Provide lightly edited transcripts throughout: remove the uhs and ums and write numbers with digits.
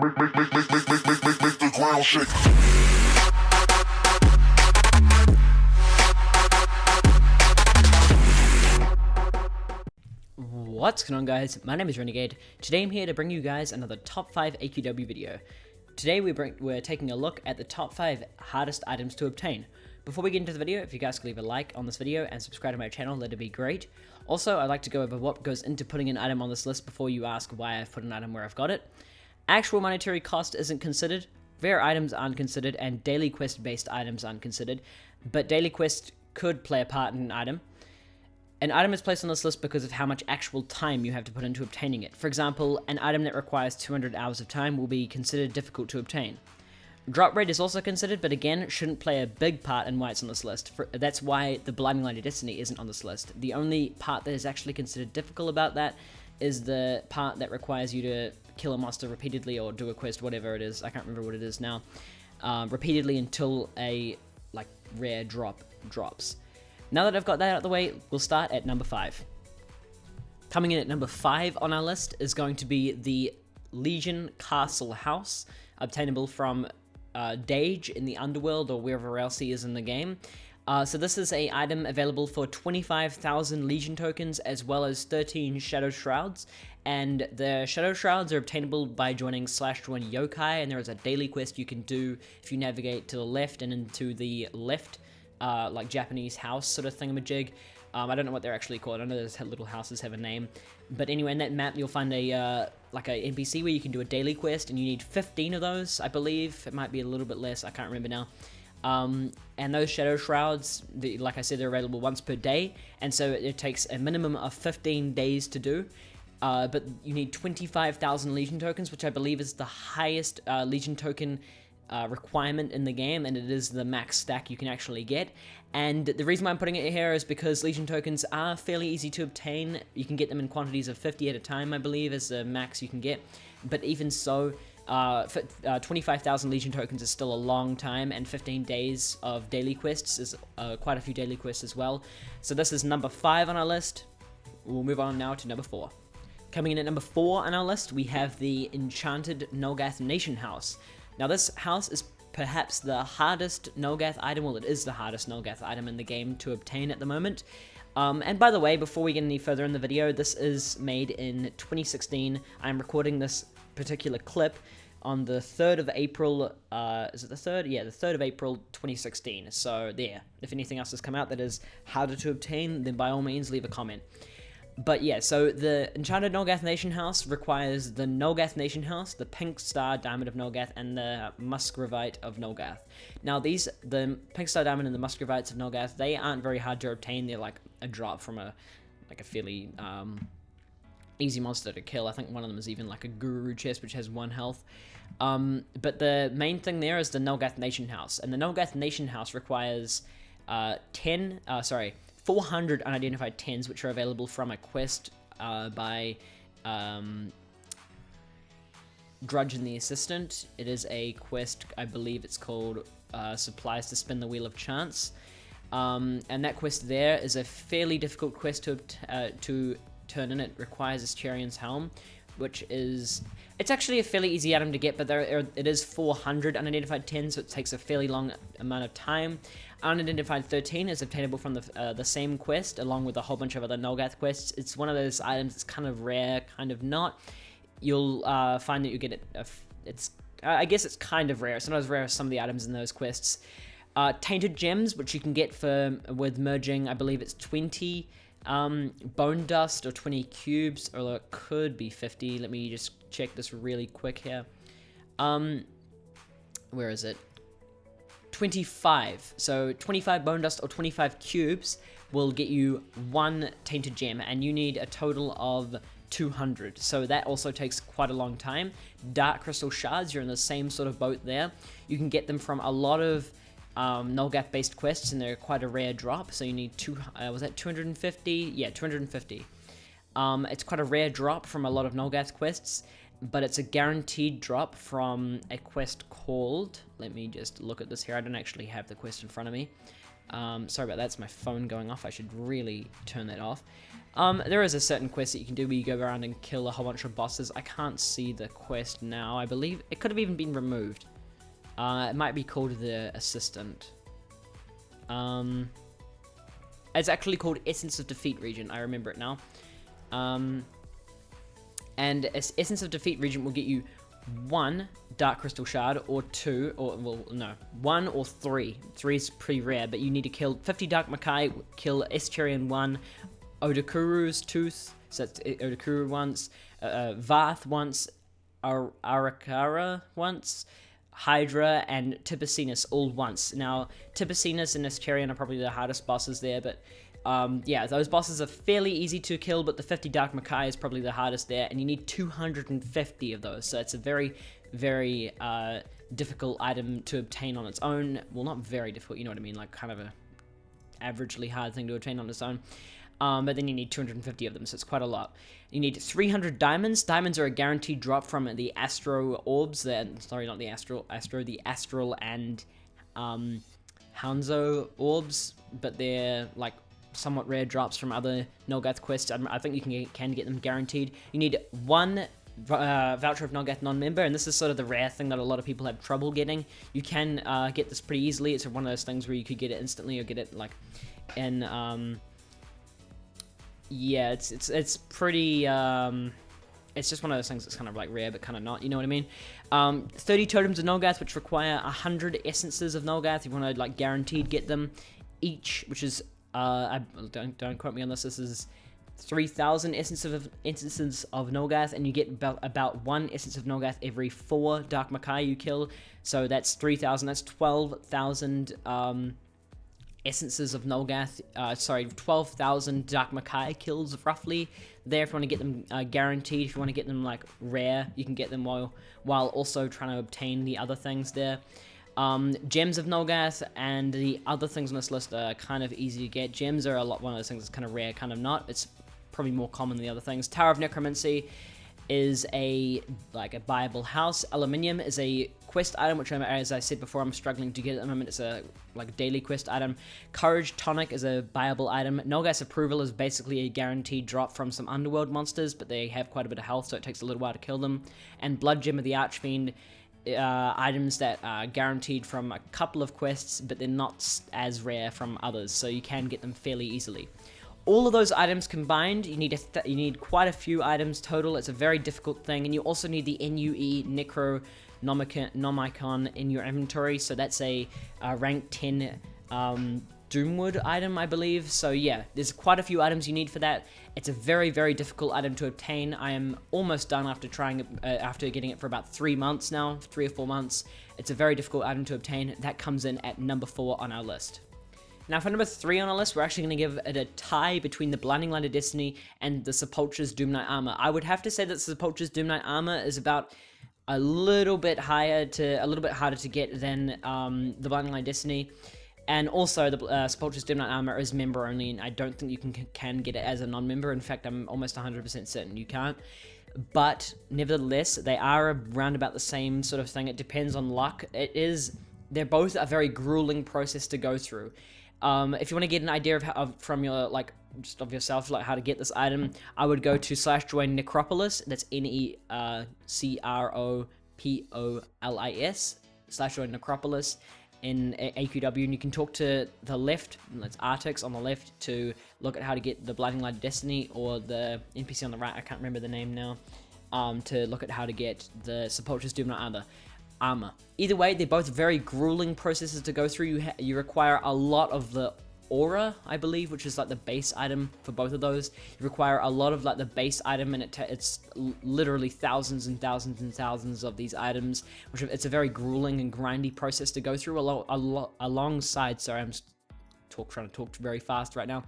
Make the ground shake. What's going on, guys? My name is Renegade. Today I'm here to bring you guys another top 5 AQW video. Today we're taking a look at the top 5 hardest items to obtain. Before we get into the video, if you guys could leave a like on this video and subscribe to my channel, that'd be great. Also, I'd like to go over what goes into putting an item on this list before you ask why I've put an item where I've got it. Actual monetary cost isn't considered, rare items aren't considered, and daily quest based items aren't considered, but daily quest could play a part in an item. An item is placed on this list because of how much actual time you have to put into obtaining it. For example, an item that requires 200 hours of time will be considered difficult to obtain. Drop rate is also considered, but again, shouldn't play a big part in why it's on this list. That's why the Blinding Light of Destiny isn't on this list. The only part that is actually considered difficult about that is the part that requires you to kill a monster repeatedly or do a quest, whatever it is. I can't remember what it is now. Repeatedly until a rare drop drops. Now that I've got that out of the way, we'll start at number 5. Coming in at number 5 on our list is going to be the Legion Castle House, obtainable from Dage in the Underworld or wherever else he is in the game. So this is an item available for 25,000 Legion tokens as well as 13 Shadow Shrouds, and the Shadow Shrouds are obtainable by joining /join Yokai, and there is a daily quest you can do if you navigate to the left and into the left like Japanese house sort of thingamajig. I don't know what they're actually called. I know those little houses have a name. But anyway, in that map, you'll find a NPC where you can do a daily quest, and you need 15 of those, I believe. It might be a little bit less. I can't remember now. And those Shadow Shrouds, like I said, they're available once per day, and so it takes a minimum of 15 days to do. But you need 25,000 Legion tokens, which I believe is the highest Legion token requirement in the game, and it is the max stack you can actually get. And the reason why I'm putting it here is because Legion tokens are fairly easy to obtain. You can get them in quantities of 50 at a time, I believe, is the max you can get. But even so, 25,000 Legion tokens is still a long time, and 15 days of daily quests is quite a few daily quests as well. So this is number 5 on our list. We'll move on now to number 4. Coming in at number 4 on our list, we have the Enchanted Nulgath Nation House. Now this house is perhaps the hardest Nulgath item, well, it is the hardest Nulgath item in the game to obtain at the moment. And by the way, before we get any further in the video, this is made in 2016. I'm recording this particular clip on the 3rd of April, is it the 3rd? Yeah, the 3rd of April 2016. So there, if anything else has come out that is harder to obtain, then by all means leave a comment. But yeah, so the Enchanted Nulgath Nation House requires the Nulgath Nation House, the Pink Star Diamond of Nulgath, and the Muscovite of Nulgath. Now the Pink Star Diamond and the Muscovites of Nulgath, they aren't very hard to obtain. They're like a drop from a fairly easy monster to kill. I think one of them is even like a Guru chest, which has 1 health. But the main thing there is the Nulgath Nation House, and the Nulgath Nation House requires 400 unidentified 10s, which are available from a quest by Drudge and the Assistant. It is a quest, I believe it's called Supplies to Spin the Wheel of Chance. And that quest there is a fairly difficult quest to turn in. It requires Ascherion's Helm, which is... It's actually a fairly easy item to get, but it is 400 unidentified 10, so it takes a fairly long amount of time. Unidentified 13 is obtainable from the same quest, along with a whole bunch of other Nulgath quests. It's one of those items that's kind of rare, kind of not. You'll find that you get it. I guess it's kind of rare. It's not as rare as some of the items in those quests. Tainted Gems, which you can get with merging, I believe it's 20 bone dust or 20 cubes, or it could be 50. Let me just check this really quick here. Where is it? 25. So 25 bone dust or 25 cubes will get you 1 tainted gem, and you need a total of 200. So that also takes quite a long time. Dark crystal shards, you're in the same sort of boat there. You can get them from a lot of Nulgath based quests, and they're quite a rare drop. So you need 250? Yeah, 250. It's quite a rare drop from a lot of Nulgath quests, but it's a guaranteed drop from a quest called... Let me just look at this here. I don't actually have the quest in front of me. Sorry about that. It's my phone going off. I should really turn that off. There is a certain quest that you can do where you go around and kill a whole bunch of bosses. I can't see the quest now. I believe it could have even been removed. It might be called the Assistant. It's actually called Essence of Defeat region. I remember it now. And Essence of Defeat region will get you 1 Dark Crystal Shard, or 2, or, well, no, 1 or 3. 3 is pretty rare, but you need to kill 50 Dark Makai, kill Escherian 1, Odakuru's Tooth, so that's Odakuru once, Varth once, Arakara once, Hydra, and Tipacinus all once. Now, Tipacinus and Escherian are probably the hardest bosses there, but yeah, those bosses are fairly easy to kill, but the 50 Dark Makai is probably the hardest there, and you need 250 of those, so it's a very, very difficult item to obtain on its own. Well, not very difficult, you know what I mean, like kind of a averagely hard thing to obtain on its own. But then you need 250 of them, so it's quite a lot. You need 300 diamonds. Diamonds are a guaranteed drop from the Astro Orbs. Sorry, not the the Astral and Hanzo Orbs, but they're like somewhat rare drops from other Nulgath quests. I think you can get them guaranteed. You need 1 voucher of Nulgath non-member, and this is sort of the rare thing that a lot of people have trouble getting. You can get this pretty easily. It's one of those things where you could get it instantly or get it like in yeah, it's pretty, it's just one of those things that's kind of like rare, but kind of not, you know what I mean? 30 Totems of Nulgath, which require 100 Essences of Nulgath. You want to, like, guaranteed get them each, which is, don't quote me on this, is 3,000 essences of Nulgath, and you get about 1 Essence of Nulgath every 4 Dark Makai you kill, so that's 3,000, that's 12,000, Essences of Nulgath, 12,000 Dark Makai kills roughly there if you want to get them guaranteed. If you want to get them like rare, you can get them while also trying to obtain the other things there. Gems of Nulgath and the other things on this list are kind of easy to get. Gems are one of those things that's kind of rare, kind of not. It's probably more common than the other things. Tower of Necromancy is a buyable house. Aluminium is a quest item, which, as I said before, I'm struggling to get at the moment. It's a daily quest item. Courage Tonic is a buyable item. Nulgath's Approval is basically a guaranteed drop from some underworld monsters, but they have quite a bit of health, so it takes a little while to kill them. And Blood Gem of the Archfiend, items that are guaranteed from a couple of quests, but they're not as rare from others, so you can get them fairly easily. All of those items combined, you need quite a few items total. It's a very difficult thing, and you also need the NUE Necronomicon in your inventory, so that's a rank 10 Doomwood item, I believe. So yeah, there's quite a few items you need for that. It's a very, very difficult item to obtain. I am almost done after after getting it for about 3 months now, 3 or 4 months. It's a very difficult item to obtain. That comes in at number 4 on our list. Now for number 3 on our list, we're actually going to give it a tie between the Blinding Light of Destiny and the Sepulchre's Doom Knight Armor. I would have to say that Sepulchre's Doom Knight Armor is about a little bit harder to get than the Blinding Light of Destiny. And also, the Sepulchre's Doom Knight Armor is member only, and I don't think you can get it as a non-member. In fact, I'm almost 100% certain you can't. But nevertheless, they are around about the same sort of thing. It depends on luck. They're both a very grueling process to go through. If you want to get an idea from your of yourself, like how to get this item, I would go to /join Necropolis. That's NECROPOLIS /join Necropolis in AQW, and you can talk to the left. That's Artix on the left to look at how to get the Blinding Light of Destiny, or the NPC on the right. I can't remember the name now. To look at how to get the Sepulchre's Doom Knight Armor. Either way, they're both very grueling processes to go through. You require a lot of the aura, I believe, which is like the base item for both of those. You require a lot of like the base item, and it's literally thousands and thousands and thousands of these items, which it's a very grueling and grindy process to go through. Alongside, sorry, I'm trying to talk very fast right now.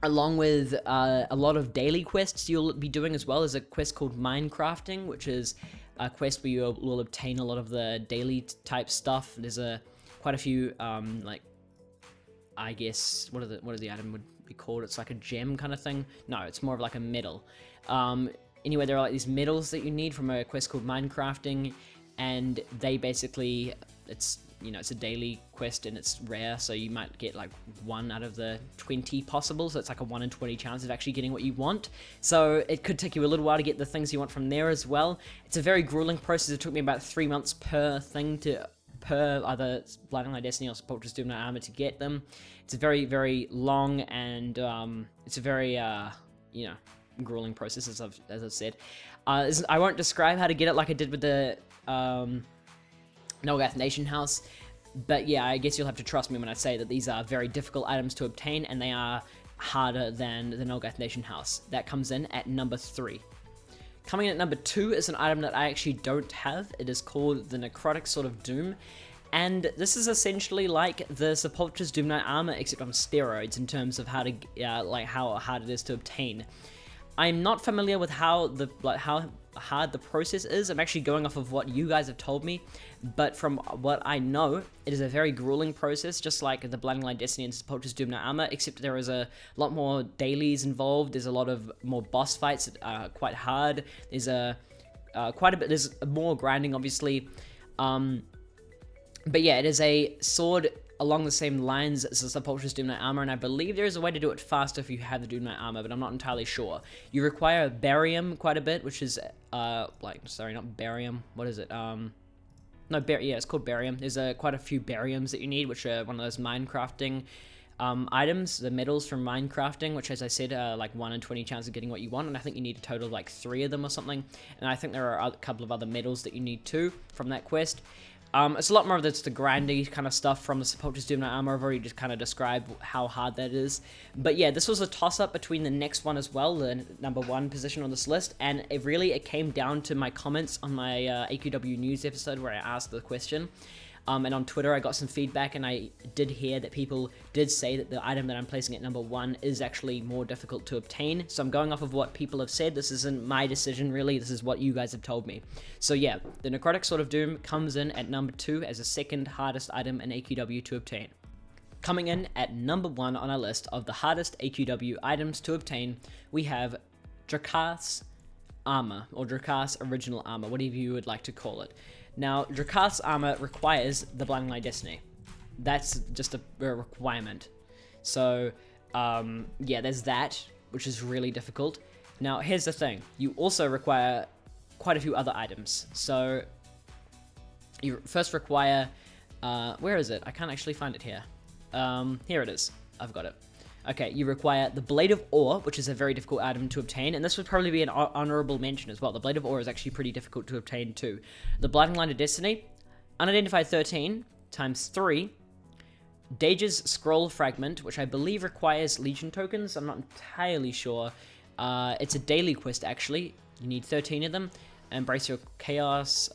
Along with a lot of daily quests you'll be doing as well. There's a quest called Minecrafting, which is a quest where you will obtain a lot of the daily type stuff. There's quite a few I guess what is the item would be called? It's like a gem kind of thing. No, it's more of like a medal. Anyway, there are like these medals that you need from a quest called Minecrafting, and they basically, it's you know, it's a daily quest and it's rare, so you might get like 1 out of the 20 possible, so it's like a 1 in 20 chance of actually getting what you want. So it could take you a little while to get the things you want from there as well. It's a very grueling process. It took me about 3 months per thing per either Blinding Light Destiny or Sepulchre's Doomknight Armor to get them. It's a very, very long and it's a very you know, grueling process, as I've said. I won't describe how to get it like I did with the Nulgath Nation House, but yeah, I guess you'll have to trust me when I say that these are very difficult items to obtain, and they are harder than the Nulgath Nation House. That comes in at number 3. Coming in at number 2 is an item that I actually don't have. It is called the Necrotic Sword of Doom, and this is essentially like the Sepulchre's Doomknight Armor, except on steroids in terms of how to like how hard it is to obtain. I'm not familiar with how hard the process is. I'm actually going off of what you guys have told me, but from what I know, it is a very grueling process, just like the Blinding Light Destiny and Sepulchre's Doomknight Armor, except there is a lot more dailies involved. There's a lot of more boss fights that are quite hard. There's quite a bit. There's more grinding, obviously. But yeah, it is a sword along the same lines as the Sepulchre's Doomknight Armor, and I believe there is a way to do it faster if you have the Doomknight Armor, but I'm not entirely sure. You require barium quite a bit, which is, sorry, not barium, what is it? Yeah, it's called barium. There's quite a few bariums that you need, which are one of those minecrafting items, the metals from minecrafting, which, as I said, are like 1 in 20 chance of getting what you want, and I think you need a total of like 3 of them or something, and I think there are a couple of other metals that you need too from that quest. It's a lot more of the grindy kind of stuff from the Sepulchre's Doomknight Armor. I've already just kind of described how hard that is. But yeah, this was a toss-up between the next one as well, the number 1 position on this list, and it came down to my comments on my AQW news episode where I asked the question. And on Twitter, I got some feedback, and I did hear that people did say that the item that I'm placing at number 1 is actually more difficult to obtain. So I'm going off of what people have said. This isn't my decision, really. This is what you guys have told me. So yeah, the Necrotic Sword of Doom comes in at number 2 as the second hardest item in AQW to obtain. Coming in at number 1 on our list of the hardest AQW items to obtain, we have Drakkars Armor, or Drakkars Original Armor, whatever you would like to call it. Now, Drakkars Armor requires the Blinding Light Destiny. That's just a requirement. So, yeah, there's that, which is really difficult. Now, here's the thing. You also require quite a few other items. So, you first require... where is it? I can't actually find it here. Here it is. I've got it. Okay, you require the Blade of Ore, which is a very difficult item to obtain, and this would probably be an honorable mention as well. The Blade of Ore is actually pretty difficult to obtain too. The Blinding Light of Destiny, Unidentified 13 times 3, Dage's Scroll Fragment, which I believe requires Legion tokens. I'm not entirely sure. It's a daily quest, actually. You need 13 of them. Embrace Your Chaos,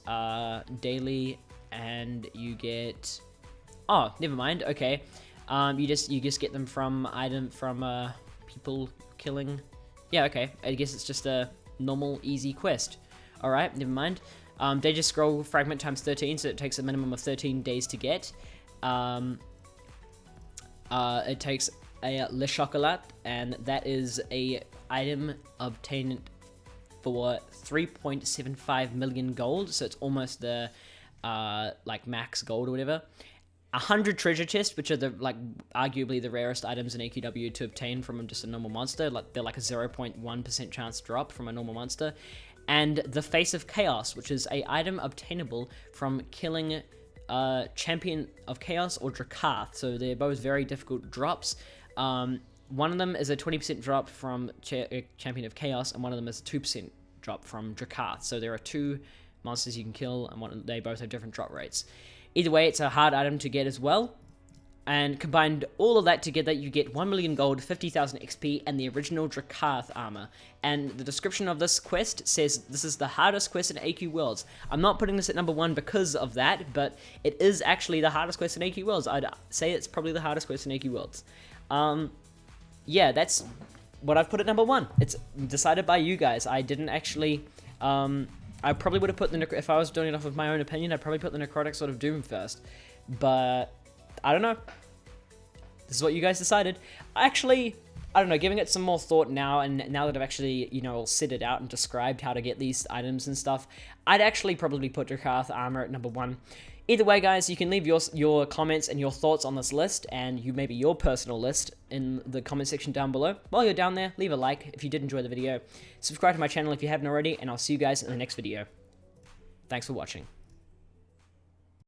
daily, and you get... Oh, never mind. Okay. You just get them from people killing. Yeah, okay. I guess it's just a normal, easy quest. Alright, never mind. Dage's Scroll Fragment times 13, so it takes a minimum of 13 days to get. It takes a Le Chocolat, and that is a item obtained for 3.75 million gold, so it's almost the like max gold or whatever. 100 treasure chests, which are arguably the rarest items in AQW to obtain from just a normal monster. They're like a 0.1% chance drop from a normal monster. And the Face of Chaos, which is a item obtainable from killing Champion of Chaos or Drakkars. So they're both very difficult drops. One of them is a 20% drop from Champion of Chaos, and one of them is a 2% drop from Drakkars. So there are 2 monsters you can kill, and they both have different drop rates. Either way, it's a hard item to get as well. And combined all of that together, you get 1 million gold, 50,000 XP, and the original Drakkars armor. And the description of this quest says this is the hardest quest in AQ Worlds. I'm not putting this at number 1 because of that, but it is actually the hardest quest in AQ Worlds. I'd say it's probably the hardest quest in AQ Worlds. Yeah, that's what I've put at number 1. It's decided by you guys. I didn't actually... I probably would have put if I was doing it off of my own opinion, I'd probably put the Necrotic Sword of Doom first. But, I don't know. This is what you guys decided. Actually, I don't know, giving it some more thought now, and now that I've actually, you know, set it out and described how to get these items and stuff, I'd actually probably put Drakkars Armor at number 1. Either way, guys, you can leave your comments and your thoughts on this list, and maybe your personal list in the comment section down below. While you're down there, leave a like if you did enjoy the video. Subscribe to my channel if you haven't already, and I'll see you guys in the next video. Thanks for watching.